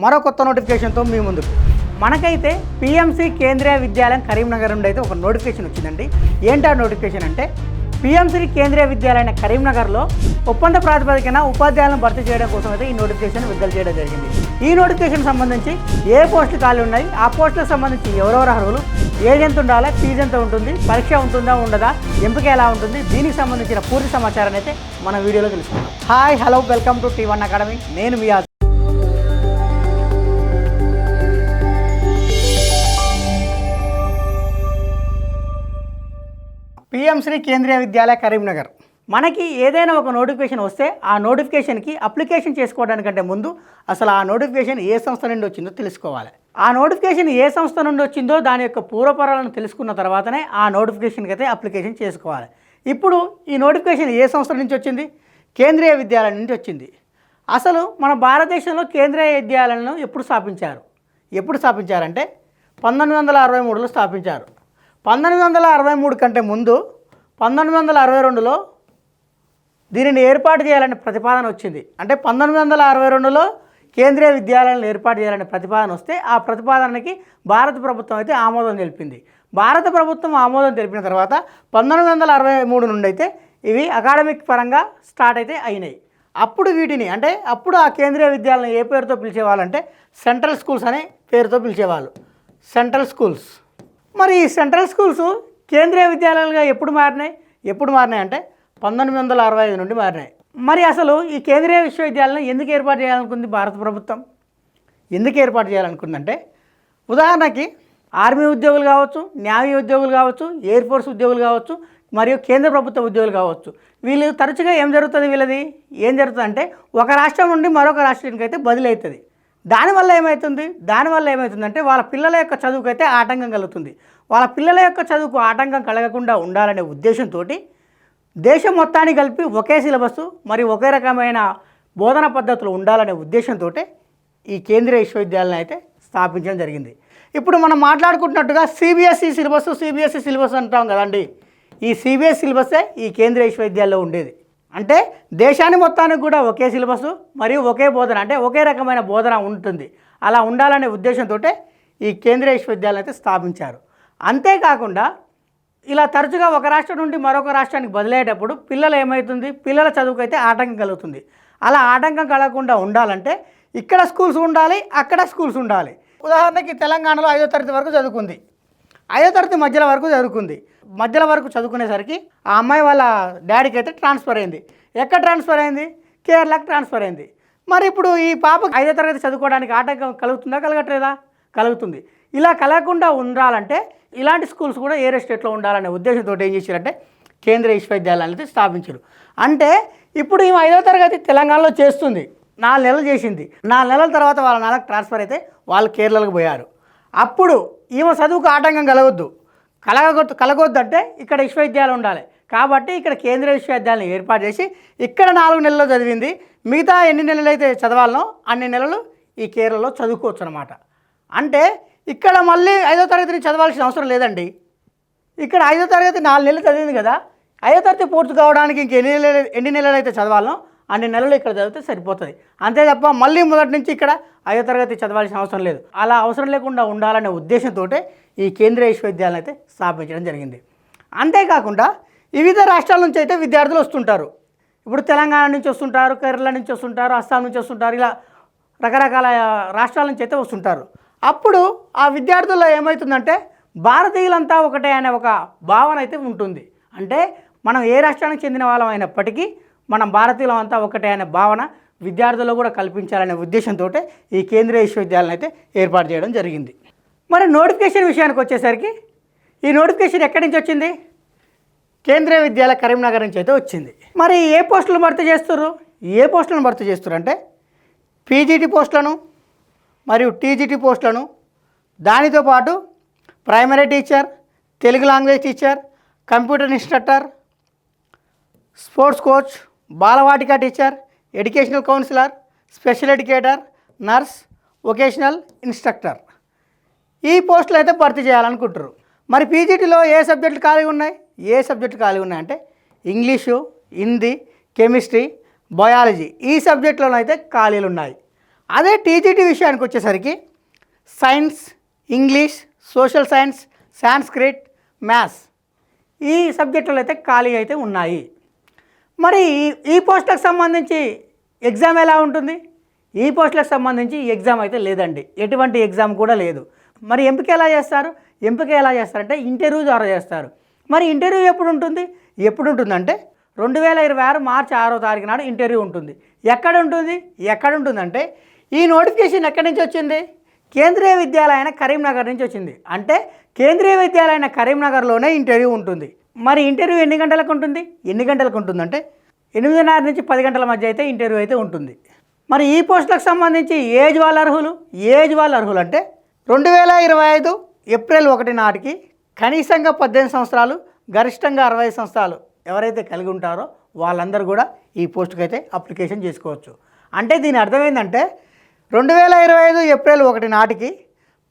మరో కొత్త నోటిఫికేషన్తో మీ ముందుకు. మనకైతే పిఎంసి కేంద్రీయ విద్యాలయం కరీంనగర్ నుండి అయితే ఒక నోటిఫికేషన్ వచ్చిందండి. ఏంటి ఆ నోటిఫికేషన్ అంటే పిఎంసి కేంద్రీయ విద్యాలయం కరీంనగర్లో ఒప్పంద ప్రాతిపదికన ఉపాధ్యాయులను భర్తీ చేయడం కోసం అయితే ఈ నోటిఫికేషన్ విడుదల చేయడం జరిగింది. ఈ నోటిఫికేషన్ సంబంధించి ఏ పోస్టులు ఖాళీ ఉన్నాయి, ఆ పోస్టులకు సంబంధించి ఎవరెవరు అర్హులు, ఏజ్ ఎంత ఉండాలి, ఫీజు ఎంత ఉంటుంది, పరీక్ష ఉంటుందా ఉండదా, ఎంపిక ఎలా ఉంటుంది, దీనికి సంబంధించిన పూర్తి సమాచారాన్ని అయితే మన వీడియోలో తెలుసుకుందాం. Hi hello welcome to T1 academy. నేను మీ పిఎంసి కేంద్రీయ విద్యాలయ కరీంనగర్. మనకి ఏదైనా ఒక నోటిఫికేషన్ వస్తే ఆ నోటిఫికేషన్కి అప్లికేషన్ చేసుకోవడానికంటే ముందు అసలు ఆ నోటిఫికేషన్ ఏ సంస్థ నుండి వచ్చిందో తెలుసుకోవాలి. ఆ నోటిఫికేషన్ ఏ సంస్థ నుండి వచ్చిందో దాని యొక్క పూర్వపరాలను తెలుసుకున్న తర్వాతనే ఆ నోటిఫికేషన్కి అయితే అప్లికేషన్ చేసుకోవాలి. ఇప్పుడు ఈ నోటిఫికేషన్ ఏ సంస్థ నుంచి వచ్చింది? కేంద్రీయ విద్యాలయం నుంచి వచ్చింది. అసలు మన భారతదేశంలో కేంద్రీయ విద్యాలయాలను ఎప్పుడు స్థాపించారంటే 1963లో స్థాపించారు. 1963 కంటే ముందు 1962లో దీనిని ఏర్పాటు చేయాలనే ప్రతిపాదన వచ్చింది. అంటే 1962లో కేంద్రీయ విద్యాలయాలను ఏర్పాటు చేయాలనే ప్రతిపాదన వస్తే ఆ ప్రతిపాదనకి భారత ప్రభుత్వం అయితే ఆమోదం తెలిపింది. భారత ప్రభుత్వం ఆమోదం తెలిపిన తర్వాత 1963 నుండి అయితే ఇవి అకాడమిక్ పరంగా స్టార్ట్ అయితే అయినాయి. అప్పుడు వీటిని అప్పుడు ఆ కేంద్రీయ విద్యాలయం ఏ పేరుతో పిలిచేవాళ్ళంటే సెంట్రల్ స్కూల్స్ అనే పేరుతో పిలిచేవాళ్ళు. Central schools. మరి ఈ సెంట్రల్ స్కూల్స్ కేంద్రీయ విద్యాలయాలుగా ఎప్పుడు మారినాయి అంటే 1965 నుండి మారినాయి. మరి అసలు ఈ కేంద్రీయ విశ్వవిద్యాలయం ఎందుకు ఏర్పాటు చేయాలనుకుంది భారత ప్రభుత్వం? ఎందుకు ఏర్పాటు చేయాలనుకుందంటే ఉదాహరణకి ఆర్మీ ఉద్యోగులు కావచ్చు, న్యావీ ఉద్యోగులు కావచ్చు, ఎయిర్ ఫోర్స్ ఉద్యోగులు కావచ్చు, మరియు కేంద్ర ప్రభుత్వ ఉద్యోగులు కావచ్చు. వీళ్ళు తరచుగా ఏం జరుగుతుందంటే ఒక రాష్ట్రం నుండి మరొక రాష్ట్రానికి అయితే బదిలీ అవుతుంది. దానివల్ల ఏమవుతుందంటే వాళ్ళ పిల్లల యొక్క చదువుకైతే ఆటంకం కలుగుతుంది. వాళ్ళ పిల్లల యొక్క చదువుకు ఆటంకం కలగకుండా ఉండాలనే ఉద్దేశంతో దేశం మొత్తాన్ని కలిపి ఒకే సిలబస్ మరియు ఒకే రకమైన బోధన పద్ధతులు ఉండాలనే ఉద్దేశంతో ఈ కేంద్రీయ విశ్వవిద్యాలయం అయితే స్థాపించడం జరిగింది. ఇప్పుడు మనం మాట్లాడుకుంటున్నట్టుగా సిబిఎస్ఈ సిలబస్ అంటాం కదండి. ఈ సిబిఎస్ సిలబస్సే ఈ కేంద్రీయ విశ్వవిద్యాలయంలో ఉండేది. అంటే దేశాన్ని మొత్తానికి కూడా ఒకే సిలబస్ మరియు ఒకే బోధన, అంటే ఒకే రకమైన బోధన ఉంటుంది. అలా ఉండాలనే ఉద్దేశంతో ఈ కేంద్రీయ విశ్వవిద్యాలయం అయితే స్థాపించారు. అంతేకాకుండా ఇలా తరచుగా ఒక రాష్ట్రం నుండి మరొక రాష్ట్రానికి బదిలేటప్పుడు పిల్లల చదువుకు అయితే ఆటంకం కలుగుతుంది. అలా ఆటంకం కలగకుండా ఉండాలంటే ఇక్కడ స్కూల్స్ ఉండాలి, అక్కడ స్కూల్స్ ఉండాలి. ఉదాహరణకి తెలంగాణలో 5వ తరగతి వరకు చదువుకుంది, 5వ తరగతి మధ్యలో వరకు చదువుకునేసరికి ఆ అమ్మాయి వాళ్ళ డాడీకి అయితే ట్రాన్స్ఫర్ అయింది. ఎక్కడ ట్రాన్స్ఫర్ అయింది? కేరళకి ట్రాన్స్ఫర్ అయింది. మరి ఇప్పుడు ఈ పాపకు 5వ తరగతి చదువుకోవడానికి ఆటంకం కలుగుతుందా, కలగట్లేదా? కలుగుతుంది. ఇలా కలగకుండా ఉండాలంటే ఇలాంటి స్కూల్స్ కూడా ఏరే స్టేట్లో ఉండాలనే ఉద్దేశంతో ఏం చేశారంటే కేంద్రీయ విశ్వవిద్యాలయాలు అయితే స్థాపించారు. అంటే ఇప్పుడు ఈమె 5వ తరగతి తెలంగాణలో చేస్తుంది, 4 నెలలు చేసింది. 4 నెలల తర్వాత వాళ్ళ నాన్నకు ట్రాన్స్ఫర్ అయితే వాళ్ళు కేరళకు పోయారు. అప్పుడు ఈమె చదువుకు ఆటంకం కలగొద్దు అంటే ఇక్కడ విశ్వవిద్యాలయం ఉండాలి. కాబట్టి ఇక్కడ కేంద్రీయ విశ్వవిద్యాలయం ఏర్పాటు చేసి ఇక్కడ 4 నెలల్లో చదివింది, మిగతా ఎన్ని నెలలు అయితే చదవాలనో అన్ని నెలలు ఈ కేరళలో చదువుకోవచ్చు అనమాట. అంటే ఇక్కడ మళ్ళీ 5వ తరగతిని చదవాల్సిన అవసరం లేదండి. ఇక్కడ 5వ తరగతి 4 నెలలు చదివింది కదా, 5వ తరగతి పూర్తి కావడానికి ఎన్ని నెలలు అయితే చదవాలనో అన్ని నెలలు ఇక్కడ చదివితే సరిపోతుంది. అంతే తప్ప మళ్ళీ మొదటి నుంచి ఇక్కడ 5వ తరగతి చదవాల్సిన అవసరం లేదు. అలా అవసరం లేకుండా ఉండాలనే ఉద్దేశంతో ఈ కేంద్రీయ విశ్వవిద్యాలయం అయితే స్థాపించడం జరిగింది. అంతేకాకుండా వివిధ రాష్ట్రాల నుంచి అయితే విద్యార్థులు వస్తుంటారు. ఇప్పుడు తెలంగాణ నుంచి వస్తుంటారు, కేరళ నుంచి వస్తుంటారు, అస్సాం నుంచి వస్తుంటారు, ఇలా రకరకాల రాష్ట్రాల నుంచి అయితే వస్తుంటారు. అప్పుడు ఆ విద్యార్థుల్లో ఏమవుతుందంటే భారతీయులంతా ఒకటే అనే ఒక భావన అయితే ఉంటుంది. అంటే మనం ఏ రాష్ట్రానికి చెందిన వాళ్ళం అయినప్పటికీ మనం భారతీయులం అంతా ఒకటే అనే భావన విద్యార్థుల్లో కూడా కల్పించాలనే ఉద్దేశంతో ఈ కేంద్రీయ విశ్వవిద్యాలయం అయితే ఏర్పాటు చేయడం జరిగింది. మరి నోటిఫికేషన్ విషయానికి వచ్చేసరికి ఈ నోటిఫికేషన్ ఎక్కడి నుంచి వచ్చింది? కేంద్రీయ విద్యాలయ కరీంనగర్ నుంచి అయితే వచ్చింది. మరి ఏ పోస్టులను భర్తీ చేస్తారు అంటే పీజీటీ పోస్టులను మరియు టీజీటీ పోస్టులను, దానితో పాటు primary teacher, Telugu language teacher, computer instructor, sports coach, Balvatika teacher, educational counsellor, special educator, nurse, vocational instructor, ఈ పోస్టులు అయితే భర్తీ చేయాలనుకుంటారు. మరి పీజీటీలో ఏ సబ్జెక్టులు ఖాళీ ఉన్నాయంటే ఇంగ్లీషు, హిందీ, కెమిస్ట్రీ, బయాలజీ, ఈ సబ్జెక్టులలో అయితే ఖాళీలు ఉన్నాయి. అదే టీజీటీ విషయానికి వచ్చేసరికి science, English, social science, Sanskrit, maths ఈ సబ్జెక్టులు అయితే ఖాళీ అయితే ఉన్నాయి. మరి ఈ పోస్టులకు సంబంధించి ఎగ్జామ్ ఎలా ఉంటుంది? ఈ పోస్టులకు సంబంధించి ఎగ్జామ్ అయితే లేదండి, ఎటువంటి ఎగ్జామ్ కూడా లేదు. మరి ఎంపిక ఎలా చేస్తారు? ఎంపిక ఎలా చేస్తారంటే ఇంటర్వ్యూ ద్వారా చేస్తారు. మరి ఇంటర్వ్యూ ఎప్పుడు ఉంటుంది? ఎప్పుడు ఉంటుందంటే 2026 మార్చి 6వ తారీఖు నాడు ఇంటర్వ్యూ ఉంటుంది. ఎక్కడ ఉంటుంది? ఎక్కడ ఉంటుందంటే ఈ నోటిఫికేషన్ ఎక్కడి నుంచి వచ్చింది? కేంద్రీయ విద్యాలయం కరీంనగర్ నుంచి వచ్చింది. అంటే కేంద్రీయ విద్యాలయం కరీంనగర్లోనే ఇంటర్వ్యూ ఉంటుంది. మరి ఇంటర్వ్యూ ఎన్ని గంటలకు ఉంటుంది? ఎన్ని గంటలకు ఉంటుందంటే 8:30 నుంచి 10 గంటల మధ్య అయితే ఇంటర్వ్యూ అయితే ఉంటుంది. మరి ఈ పోస్టులకు సంబంధించి ఏజ్ వాళ్ళ అర్హులు అంటే 2025 ఏప్రిల్ 1 నాటికి కనీసంగా 18 సంవత్సరాలు, గరిష్టంగా 65 సంవత్సరాలు ఎవరైతే కలిగి ఉంటారో వాళ్ళందరూ కూడా ఈ పోస్టుకి అయితే అప్లికేషన్ చేసుకోవచ్చు. అంటే దీని అర్థం ఏంటంటే 2025 ఏప్రిల్ 1 నాటికి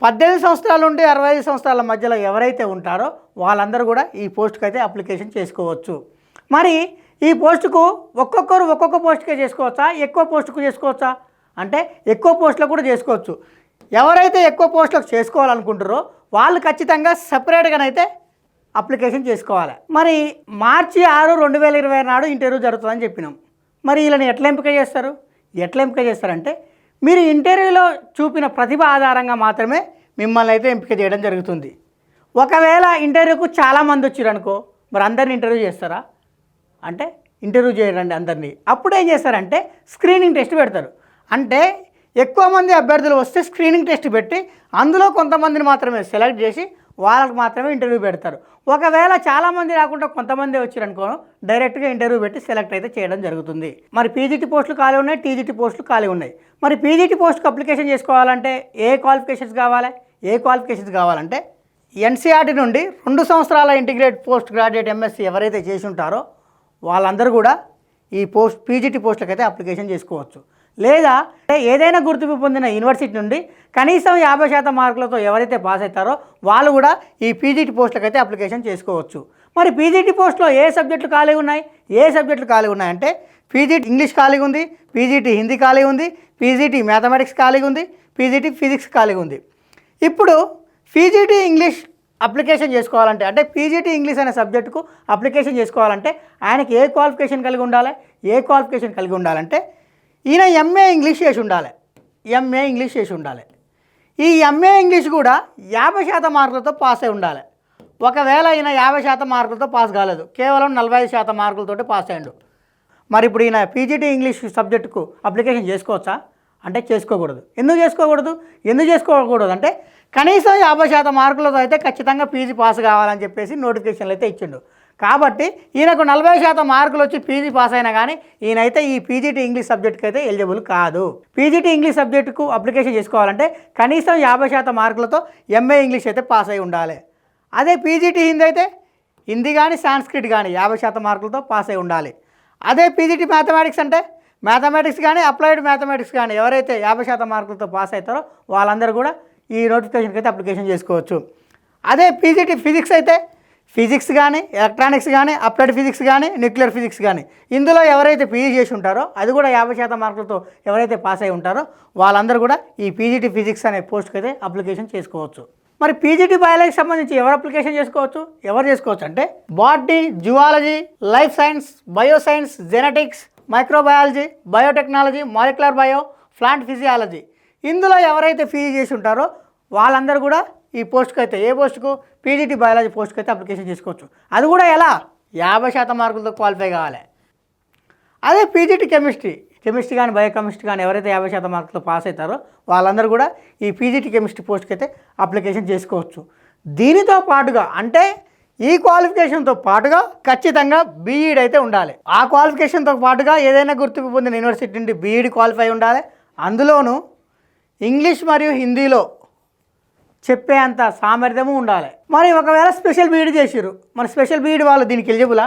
18 సంవత్సరాల నుండి 65 సంవత్సరాల మధ్యలో ఎవరైతే ఉంటారో వాళ్ళందరూ కూడా ఈ పోస్టుకి అయితే అప్లికేషన్ చేసుకోవచ్చు. మరి ఈ పోస్టుకు ఒక్కొక్కరు ఒక్కొక్క పోస్టుకే చేసుకోవచ్చా, ఎక్కువ పోస్టుకు చేసుకోవచ్చా అంటే ఎక్కువ పోస్టులకు కూడా చేసుకోవచ్చు. ఎవరైతే ఎక్కువ పోస్టులకు చేసుకోవాలనుకుంటారో వాళ్ళు ఖచ్చితంగా సపరేట్గానైతే అప్లికేషన్ చేసుకోవాలి. మరి మార్చి 6, 2020 నాడు ఇంటర్వ్యూ జరుగుతుందని చెప్పినాం. మరి వీళ్ళని ఎట్లా ఎంపిక చేస్తారంటే మీరు ఇంటర్వ్యూలో చూపిన ప్రతిభ ఆధారంగా మాత్రమే మిమ్మల్ని అయితే ఎంపిక చేయడం జరుగుతుంది. ఒకవేళ ఇంటర్వ్యూకు చాలామంది వచ్చారనుకో, మరి అందరిని ఇంటర్వ్యూ చేస్తారా అంటే ఇంటర్వ్యూ చేయరండి అందరినీ. అప్పుడు ఏం చేస్తారంటే స్క్రీనింగ్ టెస్ట్ పెడతారు. అంటే ఎక్కువ మంది అభ్యర్థులు వస్తే స్క్రీనింగ్ టెస్ట్ పెట్టి అందులో కొంతమందిని మాత్రమే సెలెక్ట్ చేసి వాళ్ళకి మాత్రమే ఇంటర్వ్యూ పెడతారు. ఒకవేళ చాలామంది రాకుండా కొంతమంది వచ్చారనుకో డైరెక్ట్గా ఇంటర్వ్యూ పెట్టి సెలెక్ట్ అయితే చేయడం జరుగుతుంది. మరి పీజీటీ పోస్టులు ఖాళీ ఉన్నాయి, టీజీటీ పోస్టులు ఖాళీ ఉన్నాయి. మరి పీజీటీ పోస్టుకు అప్లికేషన్ చేసుకోవాలంటే ఏ క్వాలిఫికేషన్స్ కావాలంటే ఎన్సీఆర్టీ నుండి 2 సంవత్సరాల ఇంటిగ్రేట్ పోస్ట్ గ్రాడ్యుయేట్ ఎంఎస్సీ ఎవరైతే చేసి ఉంటారో వాళ్ళందరూ కూడా ఈ పీజీటీ పోస్టులకు అయితే అప్లికేషన్ చేసుకోవచ్చు. లేదా ఏదైనా గుర్తింపు పొందిన యూనివర్సిటీ నుండి కనీసం 50% మార్కులతో ఎవరైతే పాస్ అవుతారో వాళ్ళు కూడా ఈ పీజీటీ పోస్టులకు అయితే అప్లికేషన్ చేసుకోవచ్చు. మరి పీజీటీ పోస్టులో ఏ సబ్జెక్టులు ఖాళీ ఉన్నాయంటే పీజీటీ ఇంగ్లీష్ ఖాళీగా ఉంది, పీజీటీ హిందీ ఖాళీగా ఉంది, పీజీటీ మ్యాథమెటిక్స్ ఖాళీగా ఉంది, పీజీటీ ఫిజిక్స్ ఖాళీగా ఉంది. ఇప్పుడు పీజీటీ ఇంగ్లీష్ అప్లికేషన్ చేసుకోవాలంటే అంటే పీజీటీ ఇంగ్లీష్ అనే సబ్జెక్టుకు అప్లికేషన్ చేసుకోవాలంటే ఆయనకి ఏ క్వాలిఫికేషన్ కలిగి ఉండాలంటే ఈయన ఎంఏ ఇంగ్లీష్ చేసి ఉండాలి. ఈ ఎంఏ ఇంగ్లీష్ కూడా 50% మార్కులతో పాస్ అయి ఉండాలి. ఒకవేళ ఈయన 50% మార్కులతో పాస్ కాలేదు, కేవలం 45% మార్కులతో పాస్ అయ్యాడు. మరి ఇప్పుడు ఈయన పీజీటీ ఇంగ్లీష్ సబ్జెక్టుకు అప్లికేషన్ చేసుకోవచ్చా అంటే చేసుకోకూడదు. ఎందుకు చేసుకోకూడదు అంటే కనీసం 50% మార్కులతో అయితే ఖచ్చితంగా పీజీ పాస్ కావాలని చెప్పేసి నోటిఫికేషన్లు అయితే ఇచ్చిండు. కాబట్టి ఈయనకు 40% మార్కులు వచ్చి పీజీ పాస్ అయినా కానీ ఈయనైతే ఈ పీజీటీ ఇంగ్లీష్ సబ్జెక్టుకి అయితే ఎలిజిబుల్ కాదు. పీజీటీ ఇంగ్లీష్ సబ్జెక్టుకు అప్లికేషన్ చేసుకోవాలంటే కనీసం 50% మార్కులతో ఎంఏ ఇంగ్లీష్ అయితే పాస్ అయి ఉండాలి. అదే పీజీటీ హిందీ అయితే హిందీ కానీ సాంస్క్రిట్ కానీ 50% మార్కులతో పాస్ అయి ఉండాలి. అదే పీజీటీ మ్యాథమెటిక్స్ అంటే మ్యాథమెటిక్స్ కానీ అప్లైడ్ మ్యాథమెటిక్స్ కానీ ఎవరైతే 50% మార్కులతో పాస్ అవుతారో వాళ్ళందరూ కూడా ఈ నోటిఫికేషన్కి అయితే అప్లికేషన్ చేసుకోవచ్చు. అదే పీజీటీ ఫిజిక్స్ అయితే ఫిజిక్స్ కానీ ఎలక్ట్రానిక్స్ కానీ అప్లైడ్ ఫిజిక్స్ కానీ న్యూక్లియర్ ఫిజిక్స్ కానీ ఇందులో ఎవరైతే పీజీ చేసి ఉంటారో అది కూడా 50% మార్కులతో ఎవరైతే పాస్ అయి ఉంటారో వాళ్ళందరూ కూడా ఈ పీజీటీ ఫిజిక్స్ అనే పోస్ట్కి అయితే అప్లికేషన్ చేసుకోవచ్చు. మరి పీజీటీ బయాలజీకి సంబంధించి ఎవరు అప్లికేషన్ చేసుకోవచ్చు అంటే botany, zoology, life science, bioscience, genetics, microbiology, biotechnology, molecular bio, plant physiology ఇందులో ఎవరైతే పీజీ చేసి ఉంటారో వాళ్ళందరూ కూడా ఈ పోస్ట్కి అయితే ఏ పోస్టుకు పీజీటీ బయాలజీ పోస్ట్కి అయితే అప్లికేషన్ చేసుకోవచ్చు. అది కూడా ఎలా 50% మార్కులతో క్వాలిఫై కావాలి. అదే పీజీటీ కెమిస్ట్రీ కానీ బయోకెమిస్ట్రీ కానీ ఎవరైతే 50% మార్కులతో పాస్ అవుతారో వాళ్ళందరూ కూడా ఈ పీజీటీ కెమిస్ట్రీ పోస్ట్కి అయితే అప్లికేషన్ చేసుకోవచ్చు. దీనితో పాటుగా అంటే ఈ క్వాలిఫికేషన్తో పాటుగా ఖచ్చితంగా బీఈడి అయితే ఉండాలి. ఆ క్వాలిఫికేషన్తో పాటుగా ఏదైనా గుర్తింపు పొందిన యూనివర్సిటీ నుండి బీఈడి క్వాలిఫై ఉండాలి. అందులోనూ ఇంగ్లీష్ మరియు హిందీలో చెప్పే అంత సామర్థ్యము ఉండాలి. మరి ఒకవేళ స్పెషల్ బీఈడి చేసిరు, మరి స్పెషల్ బీఈడి వాళ్ళు దీనికి ఎలిజిబులా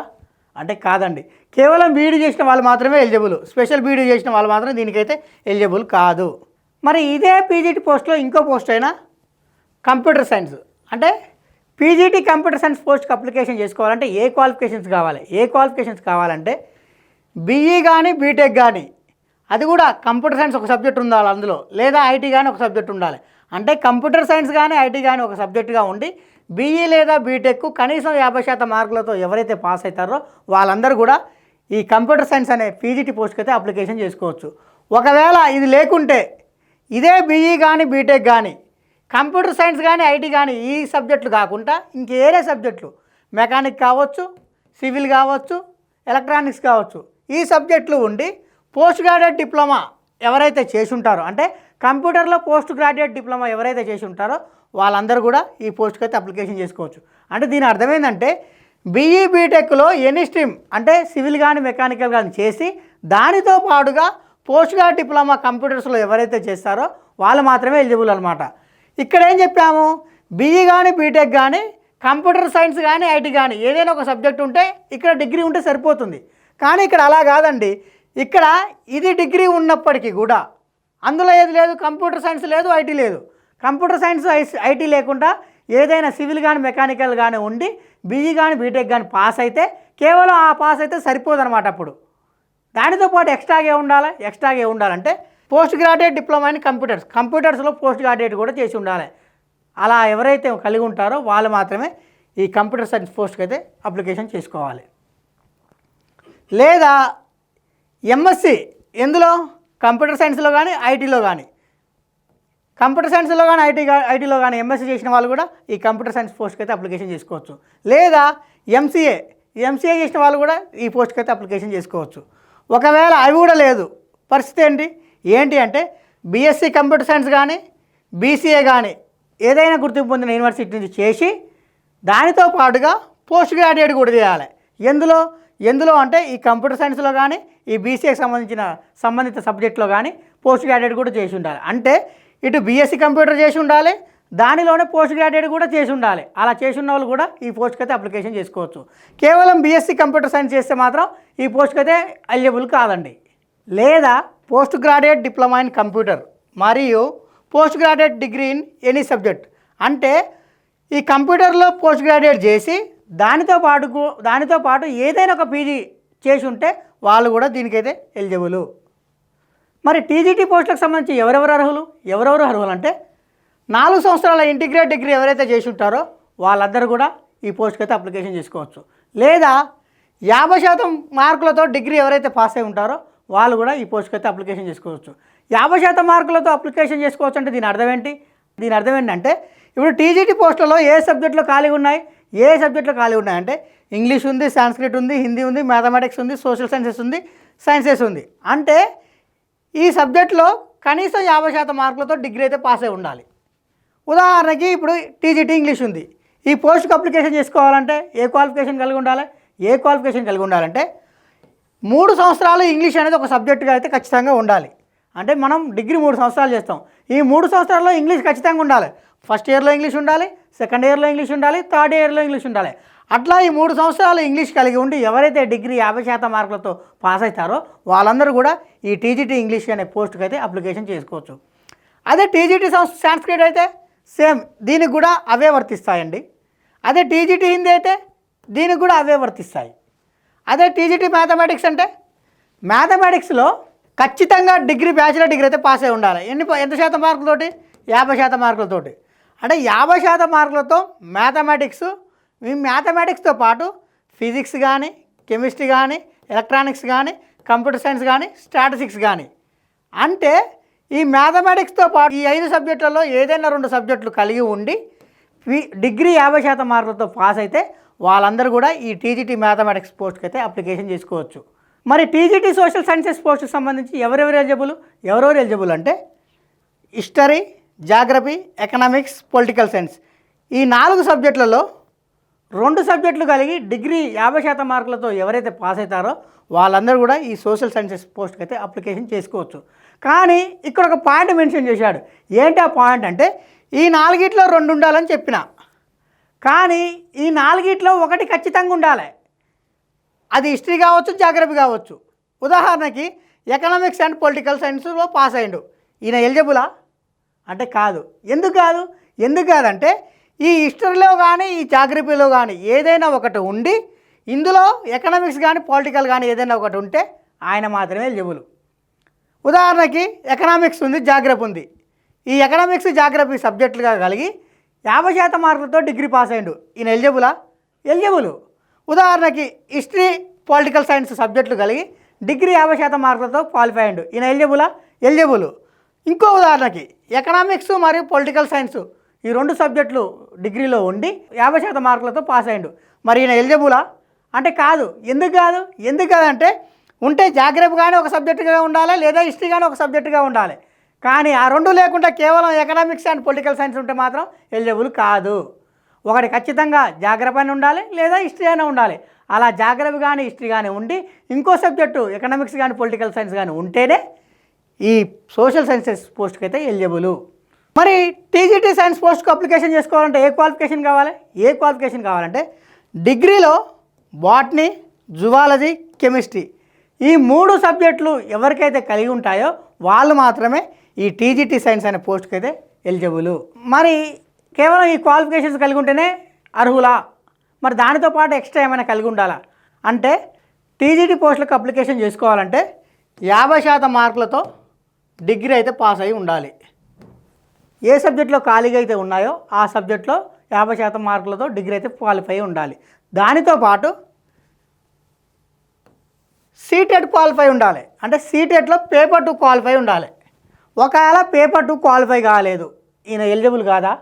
అంటే కాదండి, కేవలం బీఈడి చేసిన వాళ్ళు మాత్రమే ఎలిజిబుల్, స్పెషల్ బీఈడి చేసిన వాళ్ళు మాత్రం దీనికైతే ఎలిజిబుల్ కాదు. మరి ఇదే పీజీటీ పోస్ట్లో ఇంకో పోస్ట్ అయినా కంప్యూటర్ సైన్స్ అంటే పీజీటీ కంప్యూటర్ సైన్స్ పోస్ట్కి అప్లికేషన్ చేసుకోవాలంటే ఏ క్వాలిఫికేషన్స్ కావాలంటే బీఈ కానీ బీటెక్ కానీ అది కూడా కంప్యూటర్ సైన్స్ ఒక సబ్జెక్ట్ ఉండాలి అందులో, లేదా ఐటీ కానీ ఒక సబ్జెక్ట్ ఉండాలి. అంటే కంప్యూటర్ సైన్స్ కానీ ఐటీ కానీ ఒక సబ్జెక్టుగా ఉండి బీఈ లేదా బీటెక్ కనీసం 50% మార్కులతో ఎవరైతే పాస్ అవుతారో వాళ్ళందరూ కూడా ఈ కంప్యూటర్ సైన్స్ అనే పీజీటీ పోస్ట్కి అయితే అప్లికేషన్ చేసుకోవచ్చు. ఒకవేళ ఇది లేకుంటే ఇదే బీఈ కానీ బీటెక్ కానీ కంప్యూటర్ సైన్స్ కానీ ఐటీ కానీ ఈ సబ్జెక్టులు కాకుండా ఇంకేరే సబ్జెక్టులు మెకానిక్ కావచ్చు, సివిల్ కావచ్చు, ఎలక్ట్రానిక్స్ కావచ్చు, ఈ సబ్జెక్టులు ఉండి పోస్ట్ గ్రాడ్యుయేట్ డిప్లొమా ఎవరైతే చేసి ఉంటారో, అంటే కంప్యూటర్లో పోస్ట్ గ్రాడ్యుయేట్ డిప్లొమా ఎవరైతే చేసి ఉంటారో వాళ్ళందరూ కూడా ఈ పోస్ట్కి అయితే అప్లికేషన్ చేసుకోవచ్చు. అంటే దీని అర్థం ఏంటంటే బీఈ బీటెక్లో ఎనీ స్ట్రీమ్ అంటే సివిల్ కానీ మెకానికల్ కానీ చేసి దానితో పాటుగా పోస్ట్ గ్రాడ్యుయేట్ డిప్లొమా కంప్యూటర్స్లో ఎవరైతే చేస్తారో వాళ్ళు మాత్రమే ఎలిజిబుల్ అనమాట. ఇక్కడ ఏం చెప్పాము, బీఈ కానీ బీటెక్ కానీ కంప్యూటర్ సైన్స్ కానీ ఐటీ కానీ ఏదైనా ఒక సబ్జెక్ట్ ఉంటే ఇక్కడ డిగ్రీ ఉంటే సరిపోతుంది. కానీ ఇక్కడ అలా కాదండి. ఇక్కడ ఇది డిగ్రీ ఉన్నప్పటికీ కూడా అందులో ఏది లేదు, కంప్యూటర్ సైన్స్ లేదు, ఐటీ లేదు. కంప్యూటర్ సైన్స్ ఐటీ లేకుండా ఏదైనా సివిల్ కానీ మెకానికల్ కానీ ఉండి బీఈ కానీ బీటెక్ కానీ పాస్ అయితే కేవలం ఆ పాస్ అయితే సరిపోదన్నమాట. అప్పుడు దానితో పాటు ఎక్స్ట్రాగా ఉండాలంటే పోస్ట్ గ్రాడ్యుయేట్ డిప్లొమా ఇన్ కంప్యూటర్స్లో పోస్ట్ గ్రాడ్యుయేట్ కూడా చేసి ఉండాలి. అలా ఎవరైతే కలిగి ఉంటారో వాళ్ళు మాత్రమే ఈ కంప్యూటర్ సైన్స్ పోస్ట్కి అయితే అప్లికేషన్ చేసుకోవాలి. లేదా ఎంఎస్సి ఎందులో కంప్యూటర్ సైన్స్లో కానీ ఐటీలో కానీ, కంప్యూటర్ సైన్స్లో కానీ ఐటీలో కానీ ఎంఎస్సి చేసిన వాళ్ళు కూడా ఈ కంప్యూటర్ సైన్స్ పోస్ట్కి అయితే అప్లికేషన్ చేసుకోవచ్చు. లేదా ఎంసీఏ చేసిన వాళ్ళు కూడా ఈ పోస్ట్కి అయితే అప్లికేషన్ చేసుకోవచ్చు. ఒకవేళ అవి కూడా లేదు పరిస్థితి ఏంటి అంటే బీఎస్సీ కంప్యూటర్ సైన్స్ కానీ బీసీఏ కానీ ఏదైనా గుర్తింపు పొందిన యూనివర్సిటీ నుంచి చేసి దానితో పాటుగా పోస్ట్ గ్రాడ్యుయేట్ కూడా చేయాలి. ఎందులో అంటే ఈ కంప్యూటర్ సైన్స్లో కానీ ఈ బీసీఏకి సంబంధిత సబ్జెక్ట్లో కానీ పోస్ట్ గ్రాడ్యుయేట్ కూడా చేసి ఉండాలి. అంటే ఇటు బీఎస్సీ కంప్యూటర్ చేసి ఉండాలి, దానిలోనే పోస్ట్ గ్రాడ్యుయేట్ కూడా చేసి ఉండాలి. అలా చేసి ఉన్న వాళ్ళు కూడా ఈ పోస్ట్కి అయితే అప్లికేషన్ చేసుకోవచ్చు. కేవలం బీఎస్సీ కంప్యూటర్ సైన్స్ చేస్తే మాత్రం ఈ పోస్ట్కి అయితే ఎలిజిబుల్ కాదండి. లేదా post graduate diploma in computer మరియు post graduate degree in any subject, అంటే ఈ కంప్యూటర్లో పోస్ట్ గ్రాడ్యుయేట్ చేసి దానితో పాటు ఏదైనా ఒక పీజీ చేసి ఉంటే వాళ్ళు కూడా దీనికైతే ఎలిజిబుల్. మరి టీజీటీ పోస్టులకు సంబంధించి ఎవరెవరు అర్హులు అంటే 4 సంవత్సరాల ఇంటిగ్రేట్ డిగ్రీ ఎవరైతే చేసి ఉంటారో వాళ్ళందరూ కూడా ఈ పోస్ట్కి అయితే అప్లికేషన్ చేసుకోవచ్చు. లేదా 50% మార్కులతో డిగ్రీ ఎవరైతే పాస్ అయి ఉంటారో వాళ్ళు కూడా ఈ పోస్ట్కి అయితే అప్లికేషన్ చేసుకోవచ్చు. 50% మార్కులతో అప్లికేషన్ చేసుకోవచ్చు అంటే దీని అర్థం ఏంటంటే ఇప్పుడు టీజీటీ పోస్టులలో ఏ సబ్జెక్టులో ఖాళీ ఉన్నాయంటే ఇంగ్లీష్ ఉంది, సాంస్క్రిట్ ఉంది, హిందీ ఉంది, మ్యాథమెటిక్స్ ఉంది, సోషల్ సైన్సెస్ ఉంది, సైన్సెస్ ఉంది. అంటే ఈ సబ్జెక్టులో కనీసం 50% మార్కులతో డిగ్రీ అయితే పాస్ అయి ఉండాలి. ఉదాహరణకి ఇప్పుడు టీజీటీ ఇంగ్లీష్ ఉంది. ఈ పోస్ట్కి అప్లికేషన్ చేసుకోవాలంటే ఏ క్వాలిఫికేషన్ కలిగి ఉండాలంటే 3 సంవత్సరాలు ఇంగ్లీష్ అనేది ఒక సబ్జెక్టుగా అయితే ఖచ్చితంగా ఉండాలి. అంటే మనం డిగ్రీ 3 సంవత్సరాలు చేస్తాం. ఈ 3 సంవత్సరాల్లో ఇంగ్లీష్ ఖచ్చితంగా ఉండాలి. ఫస్ట్ ఇయర్లో ఇంగ్లీష్ ఉండాలి, సెకండ్ ఇయర్లో ఇంగ్లీష్ ఉండాలి, థర్డ్ ఇయర్లో ఇంగ్లీష్ ఉండాలి. అట్లా ఈ 3 సంవత్సరాలు ఇంగ్లీష్ కలిగి ఉండి ఎవరైతే డిగ్రీ 50% మార్కులతో పాస్ అవుతారో వాళ్ళందరూ కూడా ఈ టీజీటీ ఇంగ్లీష్ అనే పోస్ట్కి అయితే అప్లికేషన్ చేసుకోవచ్చు. అదే టీజీటీ సాంస్క్రిట్ అయితే సేమ్ దీనికి కూడా అవే వర్తిస్తాయండి. అదే టీజీటీ హిందీ అయితే దీనికి కూడా అవే వర్తిస్తాయి. అదే టీజీటీ మ్యాథమెటిక్స్ అంటే మ్యాథమెటిక్స్లో ఖచ్చితంగా బ్యాచిలర్ డిగ్రీ అయితే పాస్ అయి ఉండాలి. ఎంత శాతం మార్కులతోటి? 50% మార్కులతోటి. అంటే 50% మార్కులతో మ్యాథమెటిక్స్తో పాటు ఫిజిక్స్ కానీ, కెమిస్ట్రీ కానీ, ఎలక్ట్రానిక్స్ కానీ, కంప్యూటర్ సైన్స్ కానీ, స్టాటిస్టిక్స్ కానీ, అంటే ఈ మ్యాథమెటిక్స్తో పాటు ఈ 5 సబ్జెక్టులలో ఏదైనా 2 సబ్జెక్టులు కలిగి ఉండి డిగ్రీ 50% మార్కులతో పాస్ అయితే వాళ్ళందరూ కూడా ఈ టీజీటీ మ్యాథమెటిక్స్ పోస్ట్కి అయితే అప్లికేషన్ చేసుకోవచ్చు. మరి టీజీటీ సోషల్ సైన్సెస్ పోస్ట్కి సంబంధించి ఎవరెవరు ఎలిజిబుల్ అంటే history, geography, economics, political science ఈ 4 సబ్జెక్టులలో 2 సబ్జెక్టులు కలిగి డిగ్రీ 50% మార్కులతో ఎవరైతే పాస్ అవుతారో వాళ్ళందరూ కూడా ఈ సోషల్ సైన్సెస్ పోస్ట్కి అయితే అప్లికేషన్ చేసుకోవచ్చు. కానీ ఇక్కడ ఒక పాయింట్ మెన్షన్ చేశాడు. ఏంటి ఆ పాయింట్ అంటే ఈ 4 2 ఉండాలని చెప్పిన, కానీ ఈ 4 ఒకటి ఖచ్చితంగా ఉండాలి. అది హిస్టరీ కావచ్చు, జాగ్రఫీ కావచ్చు. ఉదాహరణకి ఎకనామిక్స్ అండ్ పొలిటికల్ సైన్స్లో పాస్ అయ్యిండు, ఈయన ఎలిజిబులా అంటే కాదు. ఎందుకు కాదంటే ఈ హిస్టరీలో కానీ ఈ జాగ్రఫీలో కానీ ఏదైనా ఒకటి ఉండి ఇందులో ఎకనామిక్స్ కానీ పొలిటికల్ కానీ ఏదైనా ఒకటి ఉంటే ఆయన మాత్రమే ఎలిజిబుల్. ఉదాహరణకి ఎకనామిక్స్ ఉంది, జాగ్రఫీ ఉంది. ఈ ఎకనామిక్స్ జాగ్రఫీ సబ్జెక్టులుగా కలిగి 50% మార్కులతో డిగ్రీ పాస్ అయ్యిండు. ఈయన ఎలిజిబులా? ఎలిజిబుల్. ఉదాహరణకి హిస్టరీ పొలిటికల్ సైన్స్ సబ్జెక్టులు కలిగి డిగ్రీ 50% మార్కులతో క్వాలిఫై అయ్యిండు. ఈయన ఎలిజిబులా? ఎలిజిబుల్. ఇంకో ఉదాహరణకి ఎకనామిక్స్ మరియు పొలిటికల్ సైన్స్ ఈ 2 సబ్జెక్టులు డిగ్రీలో ఉండి 50% మార్కులతో పాస్ అయ్యిండు. మరి ఈయన ఎలిజిబులా అంటే కాదు. ఎందుకు కాదు? ఎందుకు కాదంటే ఉంటే జాగ్రఫీ కానీ ఒక సబ్జెక్టుగా ఉండాలి, లేదా హిస్టరీ కానీ ఒక సబ్జెక్టుగా ఉండాలి. కానీ ఆ 2 లేకుండా కేవలం ఎకనామిక్స్ అండ్ పొలిటికల్ సైన్స్ ఉంటే మాత్రం ఎలిజిబుల్ కాదు. ఒకటి ఖచ్చితంగా జాగ్రఫీ అని ఉండాలి, లేదా హిస్టరీ అయినా ఉండాలి. అలా జాగ్రఫీ కానీ హిస్టరీ కానీ ఉండి ఇంకో సబ్జెక్టు ఎకనామిక్స్ కానీ పొలిటికల్ సైన్స్ కానీ ఉంటేనే ఈ సోషల్ సైన్సెస్ పోస్ట్కి అయితే ఎలిజిబుల్. మరి టీజీటీ సైన్స్ పోస్ట్కి అప్లికేషన్ చేసుకోవాలంటే ఏ క్వాలిఫికేషన్ కావాలి? ఏ క్వాలిఫికేషన్ కావాలంటే డిగ్రీలో బాటనీ, జువాలజీ, కెమిస్ట్రీ ఈ 3 సబ్జెక్టులు ఎవరికైతే కలిగి ఉంటాయో వాళ్ళు మాత్రమే ఈ టీజీటీ సైన్స్ అనే పోస్ట్కి అయితే ఎలిజిబుల్. మరి కేవలం ఈ క్వాలిఫికేషన్స్ కలిగి ఉంటేనే అర్హులా? మరి దానితో పాటు ఎక్స్ట్రా ఏమైనా కలిగి ఉండాలా అంటే టీజీటీ పోస్టులకు అప్లికేషన్ చేసుకోవాలంటే 50% మార్కులతో డిగ్రీ అయితే పాస్ అయి ఉండాలి. ఏ సబ్జెక్టులో ఖాళీగా అయితే ఉన్నాయో ఆ సబ్జెక్టులో 50% మార్కులతో డిగ్రీ అయితే క్వాలిఫై ఉండాలి. దానితో పాటు సీటెట్ క్వాలిఫై ఉండాలి. అంటే సీటెట్లో పేపర్ 2 క్వాలిఫై ఉండాలి. ఒకవేళ పేపర్ 2 క్వాలిఫై కాలేదు, ఈయన ఎలిజిబుల్ కాదా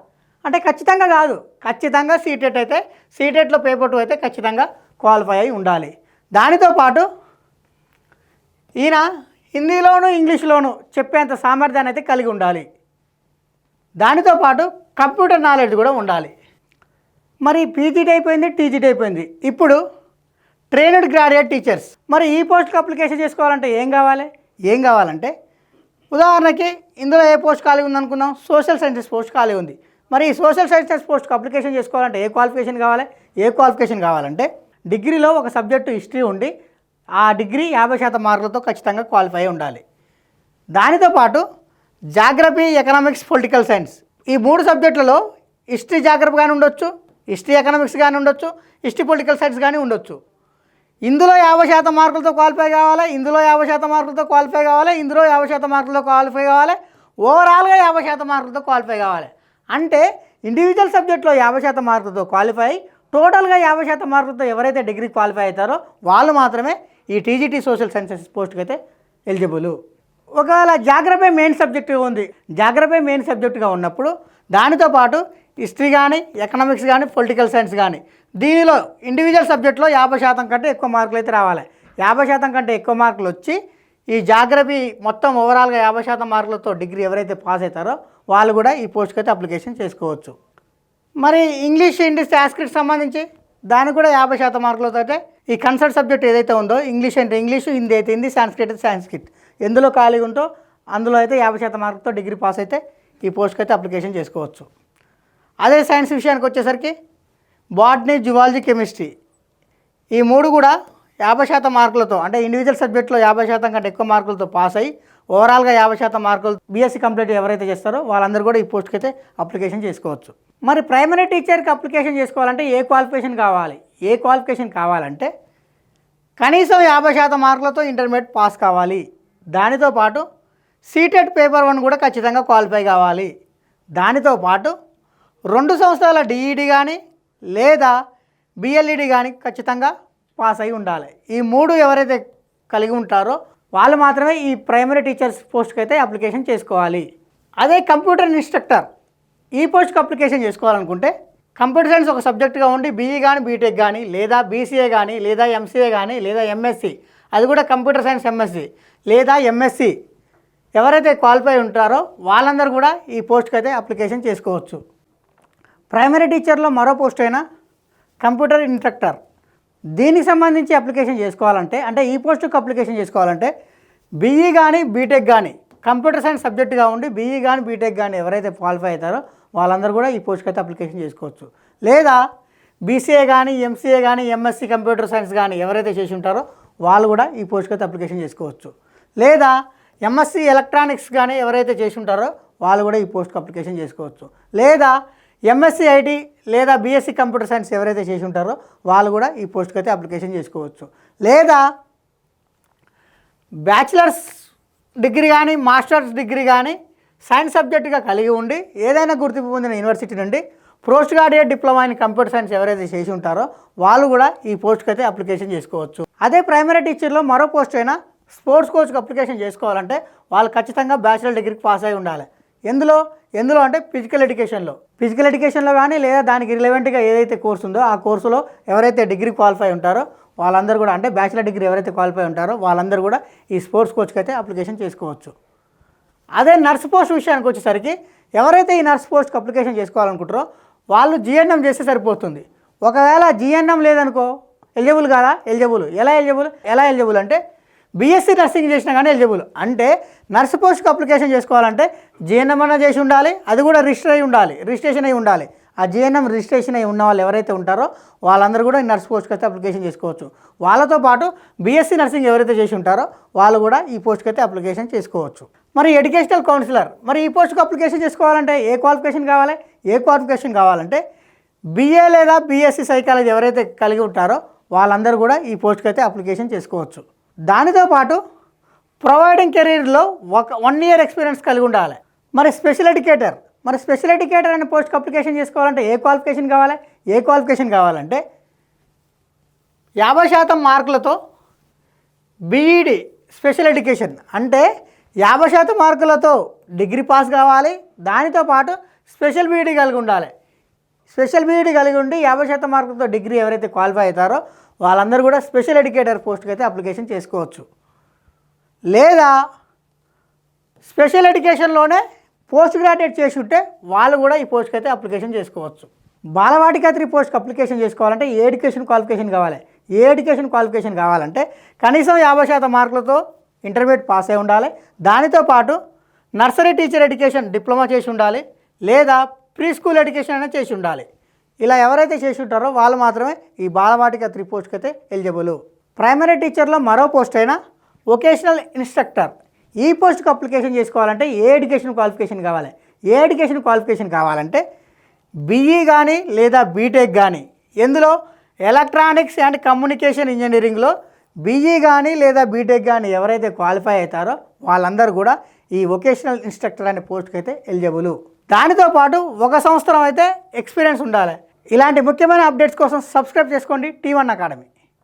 అంటే ఖచ్చితంగా కాదు. ఖచ్చితంగా సీటెట్ అయితే సీటెట్లో పేపర్ 2 అయితే ఖచ్చితంగా క్వాలిఫై అయి ఉండాలి. దానితో పాటు ఈయన హిందీలోను ఇంగ్లీష్లోను చెప్పేంత సామర్థ్యాన్ని అయితే కలిగి ఉండాలి. దానితో పాటు కంప్యూటర్ నాలెడ్జ్ కూడా ఉండాలి. మరి పీజీటీ అయిపోయింది, టీజీటీ అయిపోయింది. ఇప్పుడు ట్రైన్డ్ గ్రాడ్యుయేట్ టీచర్స్. మరి ఈ పోస్ట్కి అప్లికేషన్ చేసుకోవాలంటే ఏం కావాలంటే ఉదాహరణకి ఇందులో ఏ పోస్ట్ ఖాళీ ఉందనుకుందాం, సోషల్ సైన్సెస్ పోస్ట్ ఖాళీ ఉంది. మరి ఈ సోషల్ సైన్సెస్ పోస్ట్కి అప్లికేషన్ చేసుకోవాలంటే ఏ క్వాలిఫికేషన్ కావాలంటే డిగ్రీలో ఒక సబ్జెక్టు హిస్టరీ ఉండి ఆ డిగ్రీ 50% మార్కులతో ఖచ్చితంగా క్వాలిఫై ఉండాలి. దానితో పాటు జాగ్రఫీ, ఎకనామిక్స్, పొలిటికల్ సైన్స్ ఈ 3 సబ్జెక్టులలో హిస్టరీ జాగ్రఫీ కానీ ఉండొచ్చు, హిస్టరీ ఎకనామిక్స్ కానీ ఉండొచ్చు, హిస్టరీ పొలిటికల్ సైన్స్ కానీ ఉండొచ్చు. ఇందులో 50% మార్కులతో క్వాలిఫై కావాలి, ఇందులో 50% మార్కులతో క్వాలిఫై కావాలి, ఇందులో 50% మార్కులతో క్వాలిఫై కావాలి, ఓవరాల్గా 50% మార్కులతో క్వాలిఫై కావాలి. అంటే ఇండివిజువల్ సబ్జెక్ట్లో 50% మార్కులతో క్వాలిఫై, టోటల్గా 50% మార్కులతో ఎవరైతే డిగ్రీ క్వాలిఫై అవుతారో వాళ్ళు మాత్రమే ఈ టీజీటీ సోషల్ సైన్సెస్ పోస్ట్కి అయితే ఎలిజిబుల్. ఒకవేళ జాగ్రఫీ మెయిన్ సబ్జెక్టుగా ఉన్నప్పుడు దానితో పాటు హిస్టరీ కానీ ఎకనామిక్స్ కానీ పొలిటికల్ సైన్స్ కానీ దీనిలో ఇండివిజువల్ సబ్జెక్ట్లో 50% కంటే ఎక్కువ మార్కులు అయితే రావాలి. 50% కంటే ఎక్కువ మార్కులు వచ్చి ఈ జాగ్రఫీ మొత్తం ఓవరాల్గా 50% మార్కులతో డిగ్రీ ఎవరైతే పాస్ అవుతారో వాళ్ళు కూడా ఈ పోస్ట్కి అయితే అప్లికేషన్ చేసుకోవచ్చు. మరి ఇంగ్లీష్, హిందీ, సాంస్క్రిట్ సంబంధించి దానికి కూడా 50% మార్కులతో ఈ కన్సర్ట్ సబ్జెక్ట్ ఏదైతే ఉందో ఇంగ్లీష్ అంటే ఇంగ్లీషు, హిందీ అయితే హిందీ, సాంస్క్రిట్ అయితే సాంస్క్రిట్ ఎందులో ఖాళీగా ఉంటో అందులో అయితే 50% మార్కులతో డిగ్రీ పాస్ అయితే ఈ పోస్ట్కి అయితే అప్లికేషన్ చేసుకోవచ్చు. అదే సైన్స్ విషయానికి వచ్చేసరికి బాటనీ, జువాలజీ, కెమిస్ట్రీ ఈ 3 కూడా 50% మార్కులతో అంటే ఇండివిజువల్ సబ్జెక్ట్లో 50% కంటే ఎక్కువ మార్కులతో పాస్ అయ్యి ఓవరాల్గా 50% మార్కులు బీఎస్సీ కంప్లీట్ ఎవరైతే చేస్తారో వాళ్ళందరూ కూడా ఈ పోస్ట్కి అయితే అప్లికేషన్ చేసుకోవచ్చు. మరి ప్రైమరీ టీచర్కి అప్లికేషన్ చేసుకోవాలంటే ఏ క్వాలిఫికేషన్ కావాలంటే కనీసం 50% మార్కులతో ఇంటర్మీడియట్ పాస్ కావాలి. దానితో పాటు సీటెట్ పేపర్ 1 కూడా ఖచ్చితంగా క్వాలిఫై కావాలి. దానితో పాటు 2 సంవత్సరాల డిఈడి కానీ లేదా బిఎల్ఈడి కానీ ఖచ్చితంగా పాస్ అయి ఉండాలి. ఈ 3 ఎవరైతే కలిగి ఉంటారో వాళ్ళు మాత్రమే ఈ ప్రైమరీ టీచర్స్ పోస్ట్కి అయితే అప్లికేషన్ చేసుకోవాలి. అదే కంప్యూటర్ ఇన్స్ట్రక్టర్ ఈ పోస్ట్కి అప్లికేషన్ చేసుకోవాలనుకుంటే కంప్యూటర్ సైన్స్ ఒక సబ్జెక్టుగా ఉండి బీఈ కానీ బీటెక్ కానీ లేదా బీసీఏ కానీ లేదా ఎంసీఏ కానీ లేదా ఎంఎస్సి అది కూడా కంప్యూటర్ సైన్స్ ఎంఎస్సి లేదా ఎంఎస్సి ఎవరైతే క్వాలిఫై ఉంటారో వాళ్ళందరూ కూడా ఈ పోస్ట్కి అయితే అప్లికేషన్ చేసుకోవచ్చు. ప్రైమరీ టీచర్లో మరో పోస్ట్ అయినా కంప్యూటర్ ఇన్స్ట్రక్టర్ దీనికి సంబంధించి అప్లికేషన్ చేసుకోవాలంటే అంటే ఈ పోస్టుకు అప్లికేషన్ చేసుకోవాలంటే బీఈ కానీ బీటెక్ కానీ కంప్యూటర్ సైన్స్ సబ్జెక్టుగా ఉండి బీఈ కానీ బీటెక్ కానీ ఎవరైతే క్వాలిఫై అవుతారో వాళ్ళందరూ కూడా ఈ పోస్ట్కి అయితే అప్లికేషన్ చేసుకోవచ్చు. లేదా బీసీఏ కానీ ఎంసీఏ కానీ ఎంఎస్సి కంప్యూటర్ సైన్స్ కానీ ఎవరైతే చేసి ఉంటారో వాళ్ళు కూడా ఈ పోస్ట్కి అయితే అప్లికేషన్ చేసుకోవచ్చు. లేదా ఎంఎస్సి ఎలక్ట్రానిక్స్ కానీ ఎవరైతే చేసి ఉంటారో వాళ్ళు కూడా ఈ పోస్ట్కి అప్లికేషన్ చేసుకోవచ్చు. లేదా ఎంఎస్సి ఐటీ లేదా బీఎస్సీ కంప్యూటర్ సైన్స్ ఎవరైతే చేసి ఉంటారో వాళ్ళు కూడా ఈ పోస్ట్కి అయితే అప్లికేషన్ చేసుకోవచ్చు. లేదా బ్యాచిలర్స్ డిగ్రీ కానీ మాస్టర్స్ డిగ్రీ కానీ సైన్స్ సబ్జెక్టుగా కలిగి ఉండి ఏదైనా గుర్తింపు పొందిన యూనివర్సిటీ నుండి post graduate diploma in computer science ఎవరైతే చేసి ఉంటారో వాళ్ళు కూడా ఈ పోస్ట్కి అయితే అప్లికేషన్ చేసుకోవచ్చు. అదే ప్రైమరీ టీచర్లో మరో పోస్ట్ అయినా స్పోర్ట్స్ కోచ్కి అప్లికేషన్ చేసుకోవాలంటే వాళ్ళు ఖచ్చితంగా బ్యాచిలర్ డిగ్రీకి పాస్ అయి ఉండాలి. ఎందులో అంటే ఫిజికల్ ఎడ్యుకేషన్లో కానీ లేదా దానికి రిలవెంట్గా ఏదైతే కోర్సు ఉందో ఆ కోర్సులో ఎవరైతే డిగ్రీ క్వాలిఫై ఉంటారో వాళ్ళందరూ కూడా, అంటే బ్యాచిలర్ డిగ్రీ ఎవరైతే క్వాలిఫై ఉంటారో వాళ్ళందరూ కూడా ఈ స్పోర్ట్స్ కోచ్కి అయితే అప్లికేషన్ చేసుకోవచ్చు. అదే నర్స్ పోస్ట్ విషయానికి వచ్చేసరికి ఎవరైతే ఈ నర్స్ పోస్ట్కి అప్లికేషన్ చేసుకోవాలనుకుంటారో వాళ్ళు జిఎన్ఎం చేస్తే సరిపోతుంది. ఒకవేళ జిఎన్ఎం లేదనుకో ఎలిజిబుల్ కాదా? ఎలా ఎలిజిబుల్ అంటే బీఎస్సీ నర్సింగ్ చేసినా కానీ ఎలిజిబుల్. అంటే నర్స్ పోస్ట్కి అప్లికేషన్ చేసుకోవాలంటే జిఎన్ఎం అన్న చేసి ఉండాలి, అది కూడా రిజిస్ట్రేషన్ అయి ఉండాలి. ఆ జిఎన్ఎం రిజిస్ట్రేషన్ అయి ఉన్న వాళ్ళు ఎవరైతే ఉంటారో వాళ్ళందరూ కూడా ఈ నర్స్ పోస్ట్కి అయితే అప్లికేషన్ చేసుకోవచ్చు. వాళ్ళతో పాటు బీఎస్సీ నర్సింగ్ ఎవరైతే చేసి ఉంటారో వాళ్ళు కూడా ఈ పోస్ట్కి అయితే అప్లికేషన్ చేసుకోవచ్చు. మరి ఎడ్యుకేషనల్ కౌన్సిలర్, మరి ఈ పోస్ట్కి అప్లికేషన్ చేసుకోవాలంటే ఏ క్వాలిఫికేషన్ కావాలంటే బీఏ లేదా బీఎస్సీ సైకాలజీ ఎవరైతే కలిగి ఉంటారో వాళ్ళందరూ కూడా ఈ పోస్ట్కి అయితే అప్లికేషన్ చేసుకోవచ్చు. దానితో పాటు ప్రొవైడింగ్ కెరీర్లో 1 year ఎక్స్పీరియన్స్ కలిగి ఉండాలి. మరి స్పెషల్ ఎడ్యుకేటర్ అనే పోస్ట్కి అప్లికేషన్ చేసుకోవాలంటే ఏ క్వాలిఫికేషన్ కావాలంటే 50% మార్కులతో బీఈడి స్పెషల్ ఎడ్యుకేషన్, అంటే 50% మార్కులతో డిగ్రీ పాస్ కావాలి. దానితో పాటు స్పెషల్ బీఈడి కలిగి ఉండాలి. స్పెషల్ బీఈడి కలిగి ఉండి 50% మార్కులతో డిగ్రీ ఎవరైతే క్వాలిఫై అవుతారో వాళ్ళందరూ కూడా స్పెషల్ ఎడ్యుకేటర్ పోస్ట్కి అయితే అప్లికేషన్ చేసుకోవచ్చు. లేదా స్పెషల్ ఎడ్యుకేషన్లోనే పోస్ట్ గ్రాడ్యుయేట్ చేసి ఉంటే వాళ్ళు కూడా ఈ పోస్ట్కి అయితే అప్లికేషన్ చేసుకోవచ్చు. బాలవాటిక 3 పోస్ట్కి అప్లికేషన్ చేసుకోవాలంటే ఏ ఎడ్యుకేషన్ క్వాలిఫికేషన్ కావాలంటే కనీసం 50% మార్కులతో ఇంటర్మీడియట్ పాస్ అయి ఉండాలి. దానితో పాటు నర్సరీ టీచర్ ఎడ్యుకేషన్ డిప్లొమా చేసి ఉండాలి, లేదా ప్రీ స్కూల్ ఎడ్యుకేషన్ అయినా చేసి ఉండాలి. ఇలా ఎవరైతే చేసి ఉంటారో వాళ్ళు మాత్రమే ఈ బాలవాటిక 3 పోస్ట్కి అయితే ఎలిజిబుల్. ప్రైమరీ టీచర్లో మరో పోస్ట్ అయినా వొకేషనల్ ఇన్స్ట్రక్టర్, ఈ పోస్ట్కి అప్లికేషన్ చేసుకోవాలంటే ఏ ఎడ్యుకేషన్ క్వాలిఫికేషన్ కావాలంటే బీఈ కానీ లేదా బీటెక్ కానీ, ఎందులో ఎలక్ట్రానిక్స్ అండ్ కమ్యూనికేషన్ ఇంజనీరింగ్లో బీఈ కానీ లేదా బీటెక్ కానీ ఎవరైతే క్వాలిఫై అవుతారో వాళ్ళందరూ కూడా ఈ వొకేషనల్ ఇన్స్ట్రక్టర్ అనే పోస్ట్కి అయితే ఎలిజిబుల్. దానితో పాటు 1 సంవత్సరం అయితే ఎక్స్పీరియన్స్ ఉండాలి. ఇలాంటి ముఖ్యమైన అప్డేట్స్ కోసం సబ్స్క్రైబ్ చేసుకోండి T1 అకాడమీ.